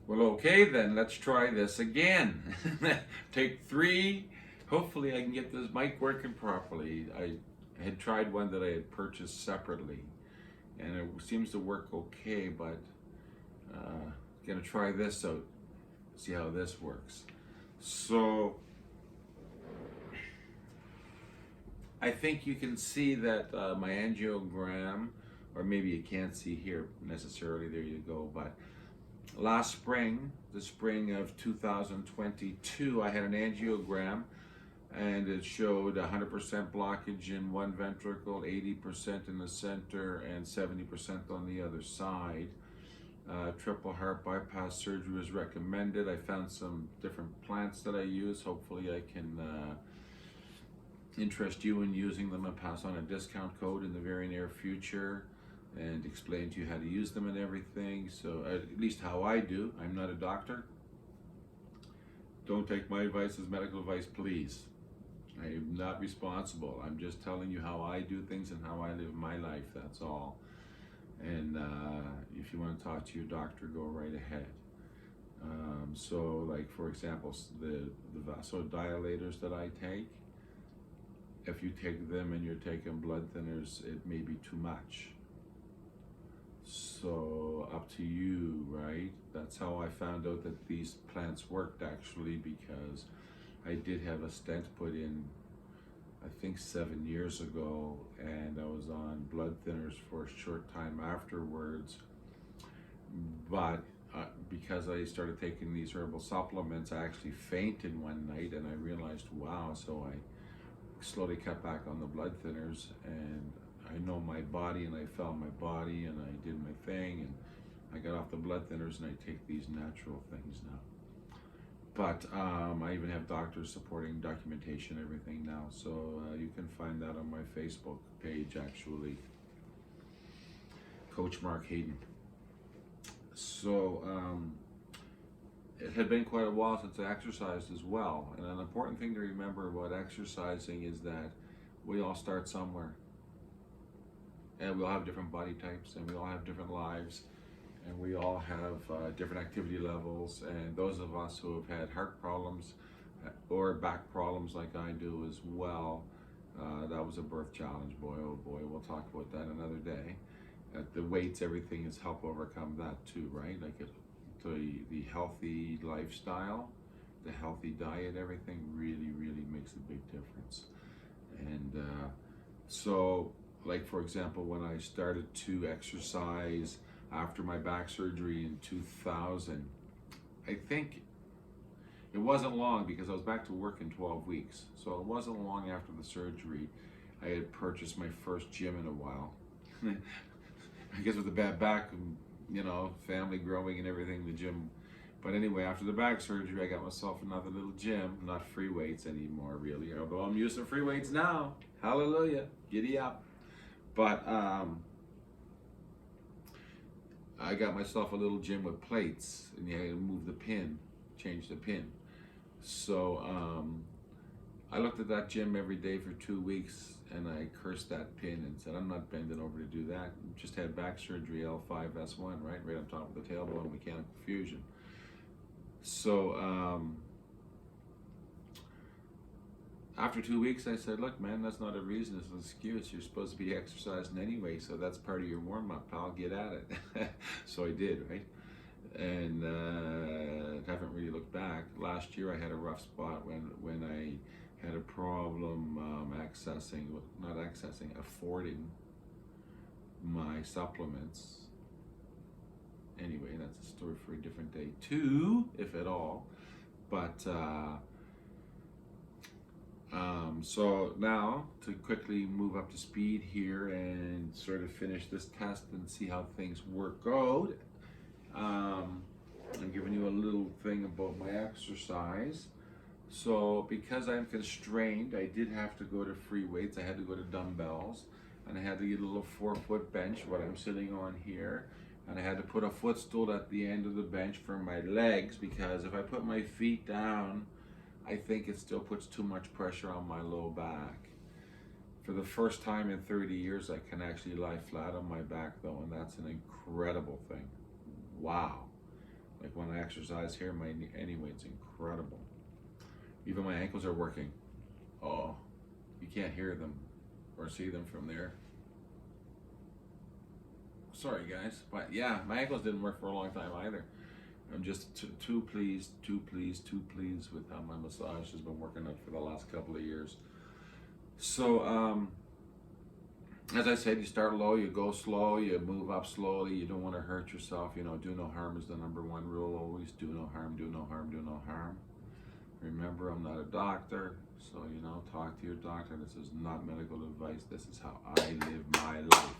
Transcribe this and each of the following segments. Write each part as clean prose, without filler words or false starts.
Well, okay then, let's try this again. Take three. Hopefully I can get this mic working properly. I had tried one that I had purchased separately and it seems to work okay, but gonna try this out, see how this works. So I think you can see that my angiogram, or maybe you can't see here necessarily, there you go, but last spring, the spring of 2022, I had an angiogram and it showed 100% blockage in one ventricle, 80% in the center, and 70% on the other side. Triple heart bypass surgery was recommended. I found some different plants that I use. Hopefully I can interest you in using them and pass on a discount code in the very near future and explain to you how to use them and everything. So at least how I do. I'm not a doctor. Don't take my advice as medical advice, please. I am not responsible. I'm just telling you how I do things and how I live my life, that's all. And if you want to talk to your doctor, go right ahead. So like for example, the vasodilators that I take, if you take them and you're taking blood thinners, it may be too much. So up to you, right? That's how I found out that these plants worked actually, because I did have a stent put in, I think 7 years ago, and I was on blood thinners for a short time afterwards. But because I started taking these herbal supplements, I actually fainted one night and I realized, wow, so I slowly cut back on the blood thinners, and I know my body, and I felt my body, and I did my thing, and I got off the blood thinners, and I take these natural things now. But I even have doctors supporting documentation, everything now, so you can find that on my Facebook page, actually, Coach Mark Hayden. So it had been quite a while since I exercised as well, and an important thing to remember about exercising is that we all start somewhere, and we all have different body types, and we all have different lives, and we all have different activity levels. And those of us who have had heart problems or back problems like I do as well, that was a birth challenge, boy oh boy. We'll talk about that another day. The weights, everything is help overcome that too, right? Like the healthy lifestyle, the healthy diet, everything really makes a big difference. And so like for example, when I started to exercise after my back surgery in 2000, I think it wasn't long, because I was back to work in 12 weeks. So it wasn't long after the surgery I had purchased my first gym in a while. I guess with the bad back, family growing and everything, the gym. But anyway, after the back surgery, I got myself another little gym, not free weights anymore, really. Although I'm using free weights now. Hallelujah, giddy up. But I got myself a little gym with plates, and you had to move the pin, change the pin. So I looked at that gym every day for 2 weeks, and I cursed that pin and said, I'm not bending over to do that. Just had back surgery, L5S1, right on top of the tailbone, mechanical fusion. So after 2 weeks, I said, look, man, that's not a reason, it's an excuse. You're supposed to be exercising anyway, so that's part of your warm-up, pal. Get at it. So I did, right? And haven't really looked back. Last year, I had a rough spot when I had a problem affording my supplements. Anyway, that's a story for a different day too, if at all. But so now to quickly move up to speed here and sort of finish this test and see how things work out. I'm giving you a little thing about my exercise. So because I'm constrained, I did have to go to free weights. I had to go to dumbbells, and I had to get a little 4-foot bench, what I'm sitting on here. And I had to put a footstool at the end of the bench for my legs, because if I put my feet down, I think it still puts too much pressure on my low back. For the first time in 30 years, I can actually lie flat on my back though, and that's an incredible thing. Wow. Like when I exercise here, anyway, it's incredible. Even my ankles are working. Oh, you can't hear them or see them from there. Sorry guys, but yeah, my ankles didn't work for a long time either. I'm just too pleased with how my massage has been working out for the last couple of years. So, as I said, you start low, you go slow, you move up slowly. You don't want to hurt yourself. You know, do no harm is the number one rule. Always do no harm, do no harm, do no harm. Remember, I'm not a doctor, so, you know, talk to your doctor. This is not medical advice. This is how I live my life.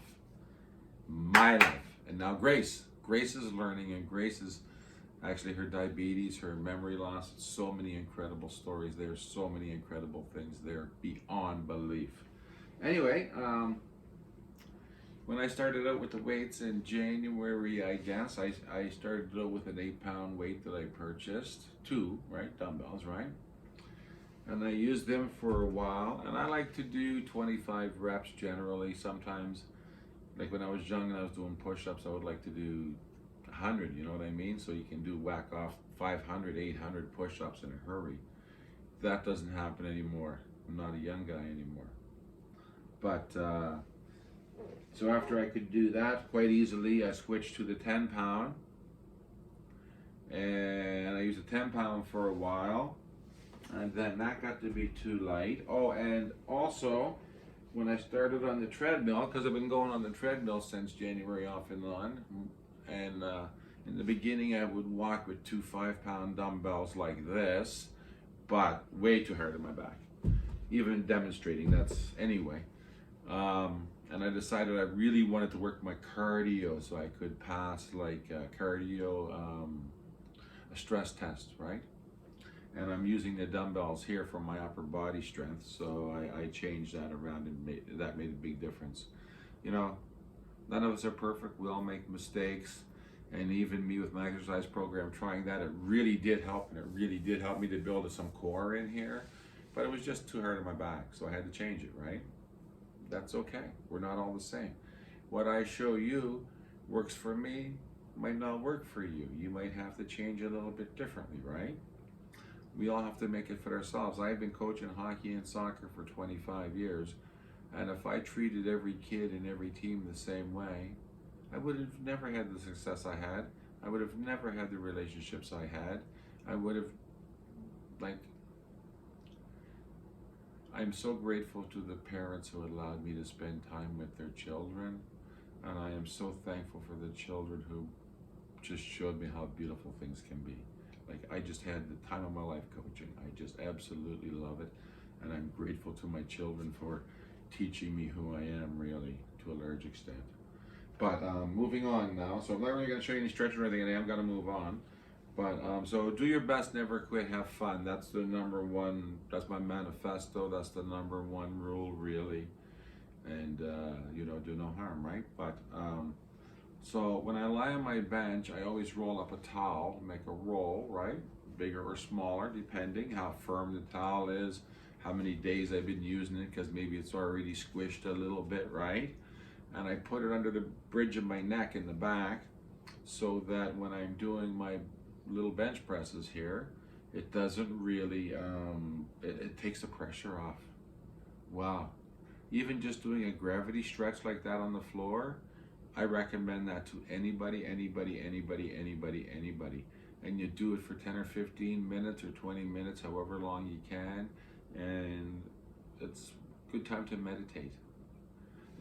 My life. And now Grace is learning, and Grace is actually her diabetes, her memory loss, so many incredible stories. There's so many incredible things there beyond belief. Anyway, when I started out with the weights in January, I guess, I started out with an 8-pound weight that I purchased, 2, right, dumbbells, right? And I used them for a while, and I like to do 25 reps generally. Sometimes, like when I was young and I was doing push-ups, I would like to do 100, you know what I mean? So you can do whack off 500, 800 push-ups in a hurry. That doesn't happen anymore. I'm not a young guy anymore. But, so after I could do that quite easily, I switched to the 10-pound. And I used a 10-pound for a while. And then that got to be too light. Oh, and also, when I started on the treadmill, because I've been going on the treadmill since January off and on, and in the beginning I would walk with 2 5-pound dumbbells like this, but way too hard on my back. Even demonstrating, that's anyway. And I decided I really wanted to work my cardio so I could pass like cardio, a stress test, right? And I'm using the dumbbells here for my upper body strength, so I changed that around, and that made a big difference. You know, none of us are perfect. We all make mistakes, and even me with my exercise program, trying that, it really did help, and it really did help me to build some core in here, but it was just too hard on my back, so I had to change it, right? That's okay. We're not all the same. What I show you works for me, might not work for you. You might have to change it a little bit differently, right? We all have to make it fit ourselves. I've been coaching hockey and soccer for 25 years, and if I treated every kid and every team the same way, I would have never had the success I had. I would have never had the relationships I had. I would have, like, I'm so grateful to the parents who allowed me to spend time with their children, and I am so thankful for the children who just showed me how beautiful things can be. Like, I just had the time of my life coaching. I just absolutely love it, and I'm grateful to my children for teaching me who I am, really, to a large extent. But moving on now, so I'm not really going to show you any stretches or anything, and I am going to move on. But so do your best, never quit, have fun. That's the number one, that's my manifesto, that's the number one rule, really. And, you know, do no harm, right? But, so when I lie on my bench, I always roll up a towel, make a roll, right? Bigger or smaller, depending how firm the towel is, how many days I've been using it, because maybe it's already squished a little bit, right? And I put it under the bridge of my neck in the back, so that when I'm doing my little bench presses here, it doesn't really, it takes the pressure off. Wow. Even just doing a gravity stretch like that on the floor, I recommend that to anybody. And you do it for 10 or 15 minutes or 20 minutes, however long you can. And it's a good time to meditate.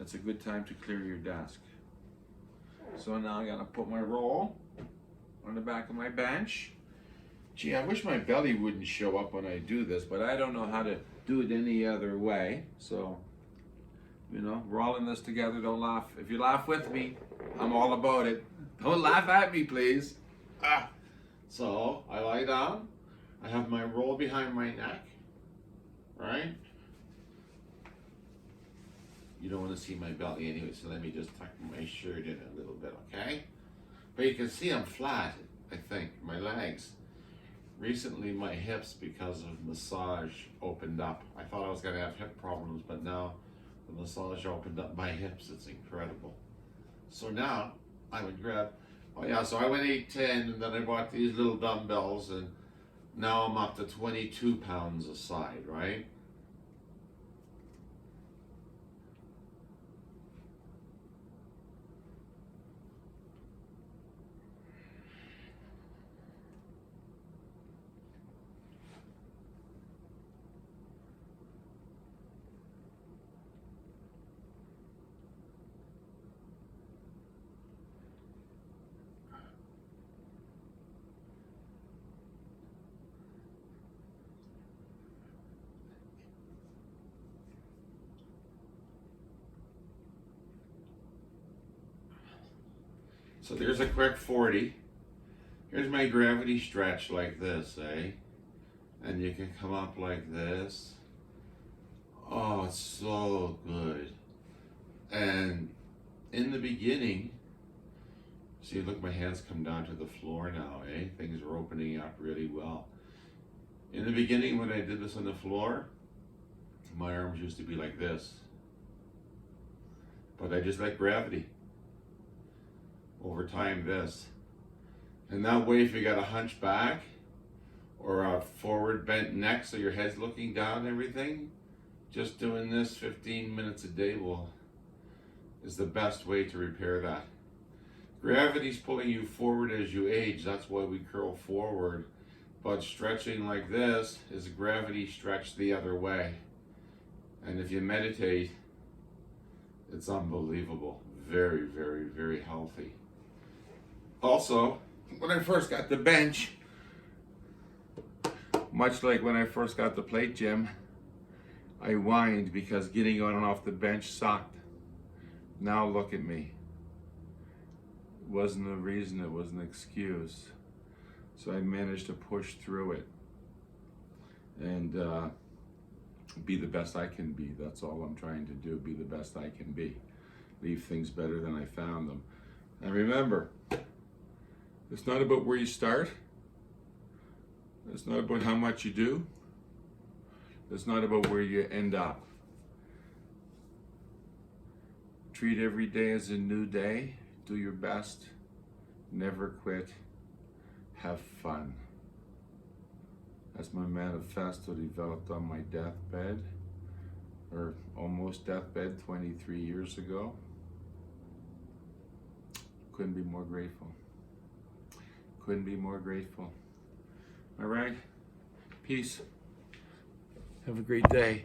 It's a good time to clear your desk. So now I'm gonna put my roll on the back of my bench. Gee, I wish my belly wouldn't show up when I do this, but I don't know how to do it any other way. So, you know, we're all in this together. Don't laugh. If you laugh with me, I'm all about it. Don't laugh at me, please. So I lie down. I have my roll behind my neck, right? You don't want to see my belly anyway, so let me just tuck my shirt in a little bit, okay? But you can see I'm flat, I think, my legs. Recently, my hips, because of massage, opened up. I thought I was going to have hip problems, but now the massage opened up my hips. It's incredible. So now I would grab Oh yeah, so I went 810 and then I bought these little dumbbells and now I'm up to 22 pounds a side, right? So there's a quick 40. Here's my gravity stretch like this, eh? And you can come up like this. Oh, it's so good. And in the beginning, see, look, my hands come down to the floor now, eh? Things are opening up really well. In the beginning, when I did this on the floor, my arms used to be like this. But I just let gravity. Over time, this. And that way, if you got a hunch back or a forward bent neck so your head's looking down and everything, just doing this 15 minutes a day is the best way to repair that. Gravity's pulling you forward as you age. That's why we curl forward. But stretching like this is gravity stretched the other way. And if you meditate, it's unbelievable. Very, very, very healthy. Also, when I first got the bench, much like when I first got the plate gym, I whined because getting on and off the bench sucked. Now look at me. It wasn't a reason, it was an excuse. So I managed to push through it and be the best I can be. That's all I'm trying to do, be the best I can be. Leave things better than I found them. And remember, it's not about where you start. It's not about how much you do. It's not about where you end up. Treat every day as a new day. Do your best. Never quit. Have fun. That's my manifesto developed on my deathbed, or almost deathbed 23 years ago. Couldn't be more grateful. Couldn't be more grateful. All right. Peace. Have a great day.